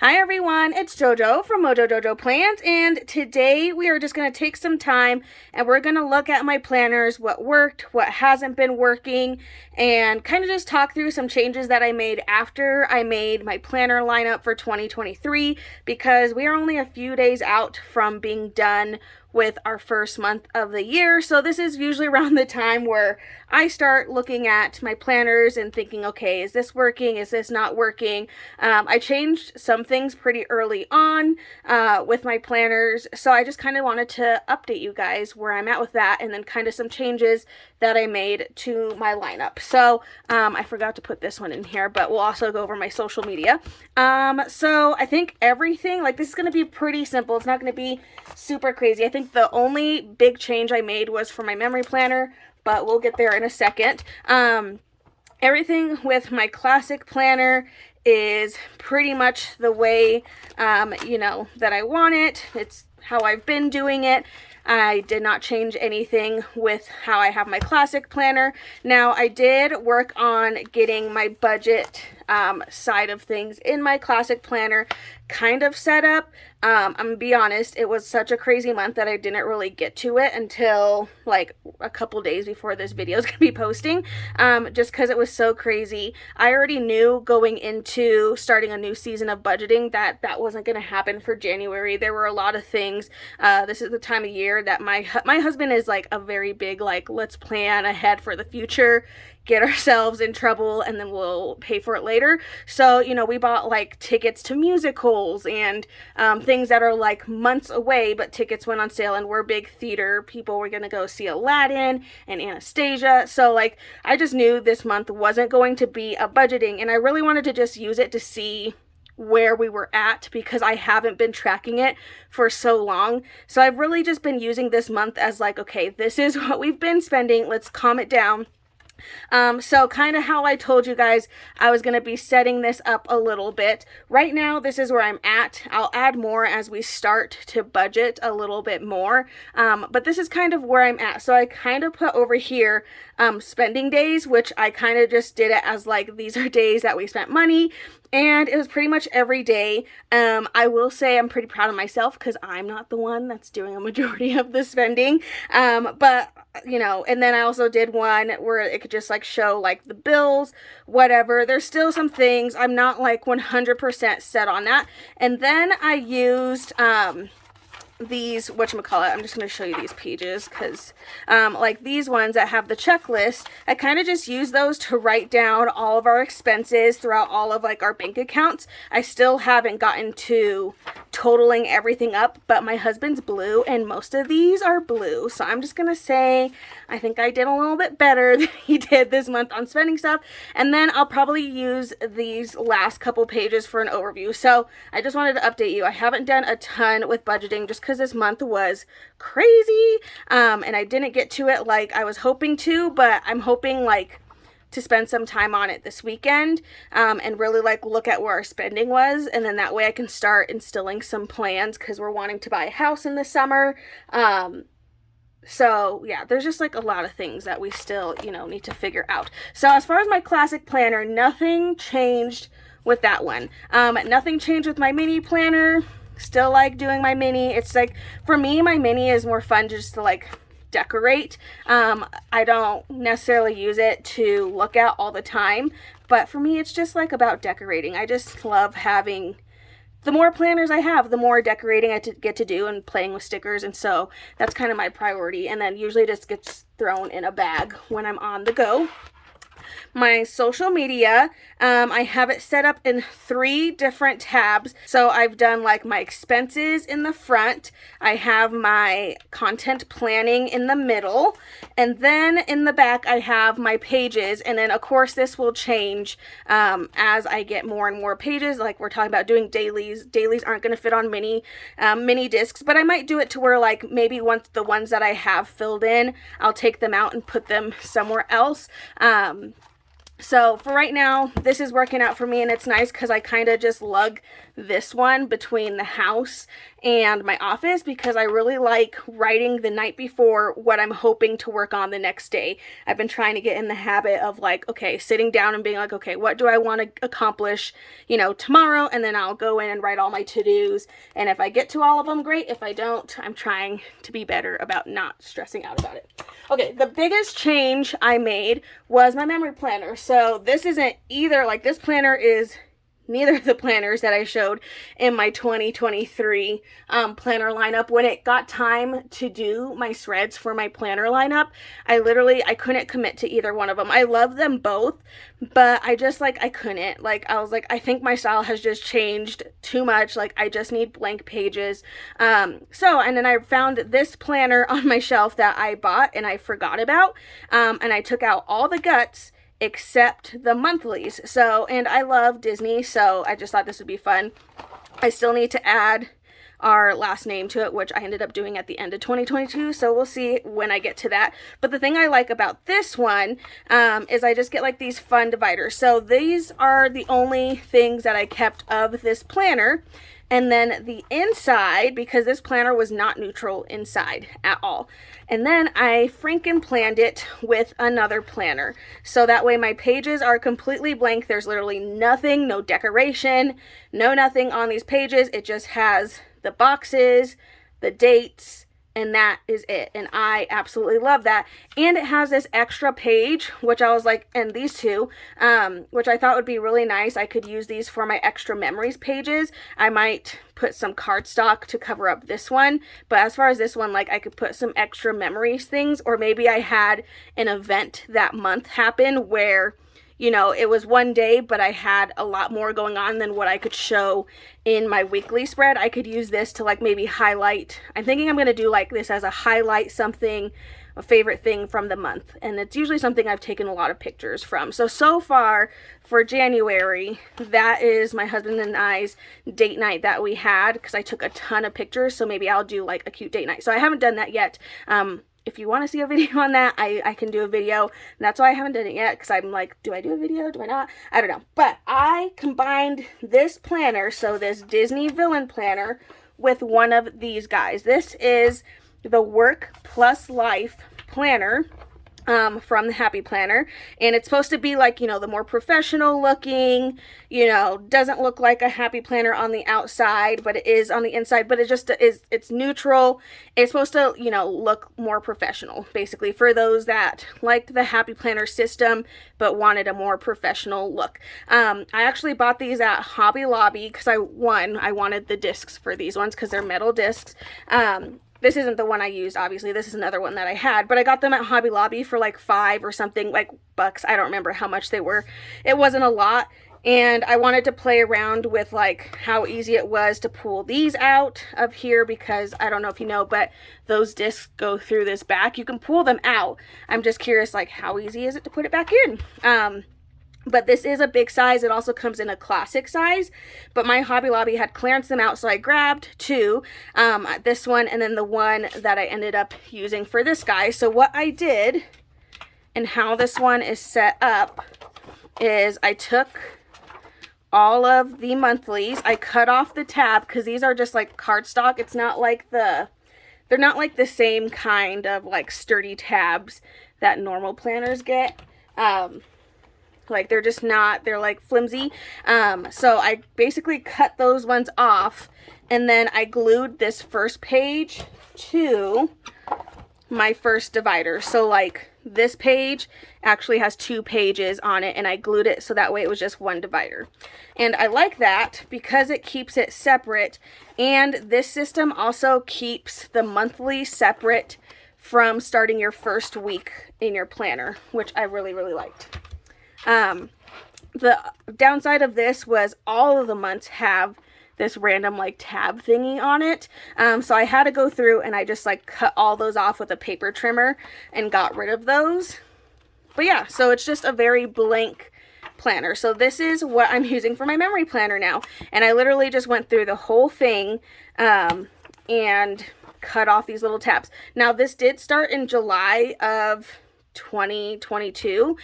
Hi everyone, it's JoJo from Mojo Dojo Plans, and today we are just going to take some time and we're going to look at my planners, what worked, what hasn't been working, and kind of just talk through some changes that I made after I made my planner lineup for 2023, because we are only a few days out from being done with our first month of the year. So this is usually around the time where I start looking at my planners and thinking, okay, is this working? Is this not working? I changed some things pretty early on with my planners. So I just kind of wanted to update you guys where I'm at with that, and then kind of some changes that I made to my lineup. So I forgot to put this one in here, but we'll also go over my social media. So I think everything, like, this is going to be pretty simple. It's not going to be super crazy. I think the only big change I made was for my memory planner, but we'll get there in a second. Everything with my classic planner is pretty much the way, that I want it. It's how I've been doing it. I did not change anything with how I have my classic planner. Now, I did work on getting my budget side of things in my classic planner kind of set up. I'm gonna be honest, it was such a crazy month that I didn't really get to it until like a couple days before this video is gonna be posting, just because it was so crazy. I already knew going into starting a new season of budgeting that that wasn't gonna happen for January. There were a lot of things. This is the time of year that my husband is like a very big, like, let's plan ahead for the future, get ourselves in trouble, and then we'll pay for it later. So, we bought like tickets to musicals and things that are like months away, but tickets went on sale, and we're big theater people. We're gonna go see Aladdin and Anastasia. So like, I just knew this month wasn't going to be a budgeting, and I really wanted to just use it to see where we were at, because I haven't been tracking it for so long. So I've really just been using this month as like, okay, this is what we've been spending, let's calm it down. So kind of how I told you guys I was going to be setting this up a little bit. Right now, this is where I'm at. I'll add more as we start to budget a little bit more. But this is kind of where I'm at. So I kind of put over here spending days, which I kind of just did it as like, these are days that we spent money. And it was pretty much every day. I will say I'm pretty proud of myself because I'm not the one that's doing a majority of the spending. But and then I also did one where it could just like show like the bills, whatever. There's still some things I'm not like 100% set on that. And then I used these, whatchamacallit, I'm just going to show you these pages, because like these ones that have the checklist, I kind of just use those to write down all of our expenses throughout all of like our bank accounts. I still haven't gotten to totaling everything up, but my husband's blue and most of these are blue, so I'm just going to say I think I did a little bit better than he did this month on spending stuff. And then I'll probably use these last couple pages for an overview. So I just wanted to update you. I haven't done a ton with budgeting just because this month was crazy, and I didn't get to it like I was hoping to, but I'm hoping like to spend some time on it this weekend, and really like look at where our spending was, and then that way I can start instilling some plans, because we're wanting to buy a house in the summer. So yeah, there's just like a lot of things that we still, need to figure out. So as far as my classic planner, nothing changed with that one. Nothing changed with my mini planner. Still like doing my mini. It's like, for me, my mini is more fun just to like decorate. I don't necessarily use it to look at all the time, but for me, it's just like about decorating. I just love having, the more planners I have, the more decorating I get to do and playing with stickers, and so that's kind of my priority, and then usually it just gets thrown in a bag when I'm on the go. My social media, I have it set up in 3 different tabs. So I've done like my expenses in the front, I have my content planning in the middle, and then in the back I have my pages. And then of course this will change as I get more and more pages. Like we're talking about doing dailies. Dailies aren't going to fit on mini discs, but I might do it to where like maybe once the ones that I have filled in, I'll take them out and put them somewhere else. So for right now, this is working out for me, and it's nice because I kind of just lug this one between the house and my office because I really like writing the night before what I'm hoping to work on the next day. I've been trying to get in the habit of like, okay, sitting down and being like, okay, what do I want to accomplish, you know, tomorrow? And then I'll go in and write all my to-dos. And if I get to all of them, great. If I don't, I'm trying to be better about not stressing out about it. Okay, the biggest change I made was my memory planner. So this isn't either, like this planner is neither of the planners that I showed in my 2023 planner lineup. When it got time to do my spreads for my planner lineup, I couldn't commit to either one of them. I love them both, but I couldn't. Like, I was like, I think my style has just changed too much. Like, I just need blank pages. And then I found this planner on my shelf that I bought and I forgot about. And I took out all the guts except the monthlies. So, and I love Disney, so I just thought this would be fun. I still need to add our last name to it, which I ended up doing at the end of 2022, so we'll see when I get to that. But the thing I like about this one is I just get like these fun dividers. So these are the only things that I kept of this planner. And then the inside, because this planner was not neutral inside at all. And then I franken planned it with another planner. So that way my pages are completely blank. There's literally nothing, no decoration, no nothing on these pages. It just has the boxes, the dates, and that is it. And I absolutely love that. And it has this extra page, which I was like, and these two, which I thought would be really nice. I could use these for my extra memories pages. I might put some cardstock to cover up this one. But as far as this one, like I could put some extra memories things, or maybe I had an event that month happen where, you know, it was one day, but I had a lot more going on than what I could show in my weekly spread. I could use this to like maybe highlight. I'm thinking I'm going to do like this as a highlight something, a favorite thing from the month. And it's usually something I've taken a lot of pictures from. So far for January, that is my husband and I's date night that we had because I took a ton of pictures. So maybe I'll do like a cute date night. So I haven't done that yet. If you want to see a video on that, I can do a video. And that's why I haven't done it yet, because I'm like, do I do a video? Do I not? I don't know. But I combined this planner, so this Disney Villain Planner, with one of these guys. This is the Work Plus Life Planner from the Happy Planner, and it's supposed to be like, you know, the more professional looking, you know, doesn't look like a Happy Planner on the outside, but it is on the inside, but it just is, it's neutral. It's supposed to, you know, look more professional, basically, for those that liked the Happy Planner system but wanted a more professional look. I actually bought these at Hobby Lobby because I wanted the discs for these ones because they're metal discs. This isn't the one I used, obviously. This is another one that I had, but I got them at Hobby Lobby for like $5 or something, like bucks. I don't remember how much they were. It wasn't a lot, and I wanted to play around with like how easy it was to pull these out of here because I don't know if you know, but those discs go through this back. You can pull them out. I'm just curious, like how easy is it to put it back in? But this is a big size. It also comes in a classic size. But my Hobby Lobby had clearance them out, so I grabbed two. This one and then the one that I ended up using for this guy. So what I did and how this one is set up is I took all of the monthlies. I cut off the tab because these are just like cardstock. It's not like they're not like the same kind of like sturdy tabs that normal planners get. Like they're just not, they're like flimsy. So I basically cut those ones off, and then I glued this first page to my first divider. So like this page actually has 2 pages on it, and I glued it so that way it was just one divider. And I like that because it keeps it separate, and this system also keeps the monthly separate from starting your first week in your planner, which I really, really liked. The downside of this was all of the months have this random like tab thingy on it. So I had to go through and I just like cut all those off with a paper trimmer and got rid of those. But yeah, so it's just a very blank planner. So this is what I'm using for my memory planner now. And I literally just went through the whole thing, and cut off these little tabs. Now this did start in July of 2022.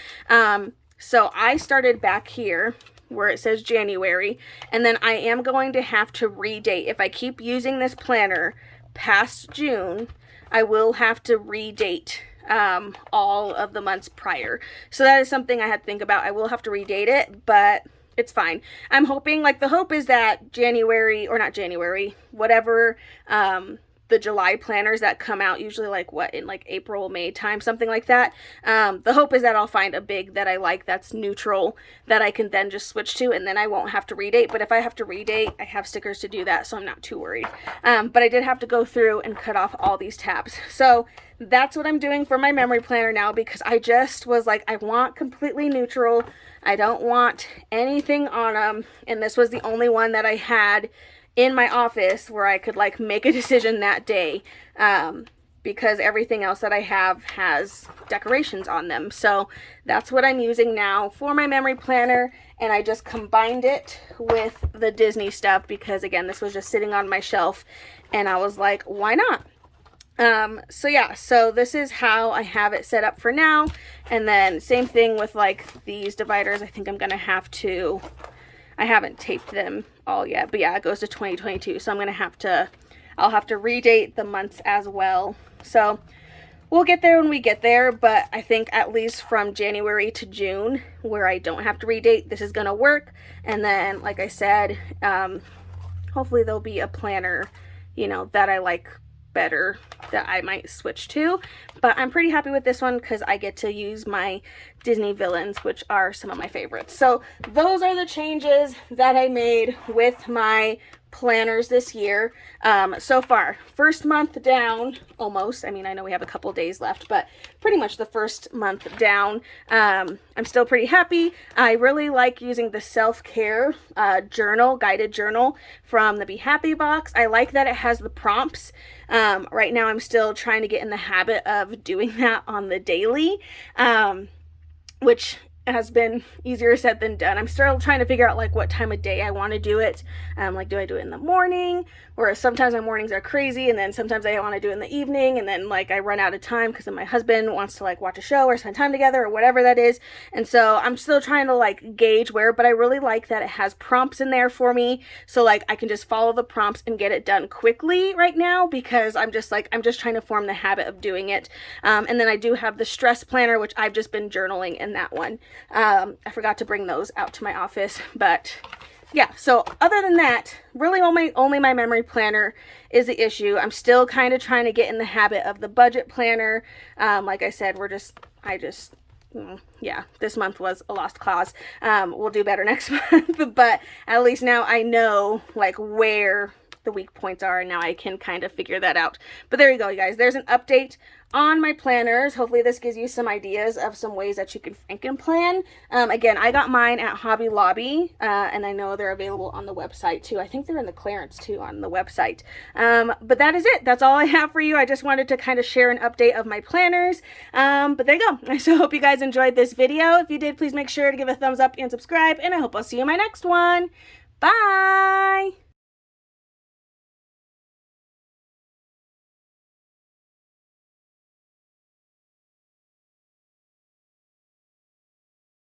So I started back here where it says January, and then I am going to have to redate. If I keep using this planner past June, I will have to redate all of the months prior. So that is something I had to think about. I will have to redate it, but it's fine. I'm hoping, like, the hope is that January, or not January, whatever, the July planners that come out usually like what, in like April, May time, something like that. The hope is that I'll find a big that I like that's neutral that I can then just switch to, and then I won't have to redate. But if I have to redate, I have stickers to do that, so I'm not too worried. But I did have to go through and cut off all these tabs. So that's what I'm doing for my memory planner now, because I just was like, I want completely neutral. I don't want anything on them. And this was the only one that I had in my office where I could like make a decision that day, because everything else that I have has decorations on them. So that's what I'm using now for my memory planner, and I just combined it with the Disney stuff because, again, this was just sitting on my shelf and I was like, why not? So yeah, so this is how I have it set up for now. And then same thing with like these dividers. I think I'm gonna have to, I haven't taped them all yet, but yeah, it goes to 2022. So I'm gonna have to, I'll have to redate the months as well. So we'll get there when we get there, but I think at least from January to June, where I don't have to redate, this is gonna work. And then, like I said, hopefully there'll be a planner, you know, that I like better that I might switch to. But I'm pretty happy with this one because I get to use my Disney villains, which are some of my favorites. So those are the changes that I made with my planners this year. So far, first month down, almost. I mean, I know we have a couple days left, but pretty much the first month down. I'm still pretty happy. I really like using the self-care journal, guided journal from the Be Happy box. I like that it has the prompts. Right now I'm still trying to get in the habit of doing that on the daily, which has been easier said than done. I'm still trying to figure out like what time of day I want to do it. Like, do I do it in the morning? Or sometimes my mornings are crazy, and then sometimes I want to do it in the evening, and then like I run out of time because then my husband wants to like watch a show or spend time together or whatever that is. And so I'm still trying to like gauge where, but I really like that it has prompts in there for me. So like I can just follow the prompts and get it done quickly right now, because I'm just trying to form the habit of doing it. And then I do have the stress planner, which I've just been journaling in that one. I forgot to bring those out to my office, but yeah, so other than that, really only my memory planner is the issue. I'm still kind of trying to get in the habit of the budget planner. Like I said, yeah, this month was a lost cause. We'll do better next month, but at least now I know like where the weak points are, and now I can kind of figure that out. But there you go, you guys. There's an update on my planners. Hopefully this gives you some ideas of some ways that you can Franken-plan. Again, I got mine at Hobby Lobby, and I know they're available on the website too. I think they're in the clearance too on the website. But that is it. That's all I have for you. I just wanted to kind of share an update of my planners. But there you go. I so hope you guys enjoyed this video. If you did, please make sure to give a thumbs up and subscribe, and I hope I'll see you in my next one. Bye!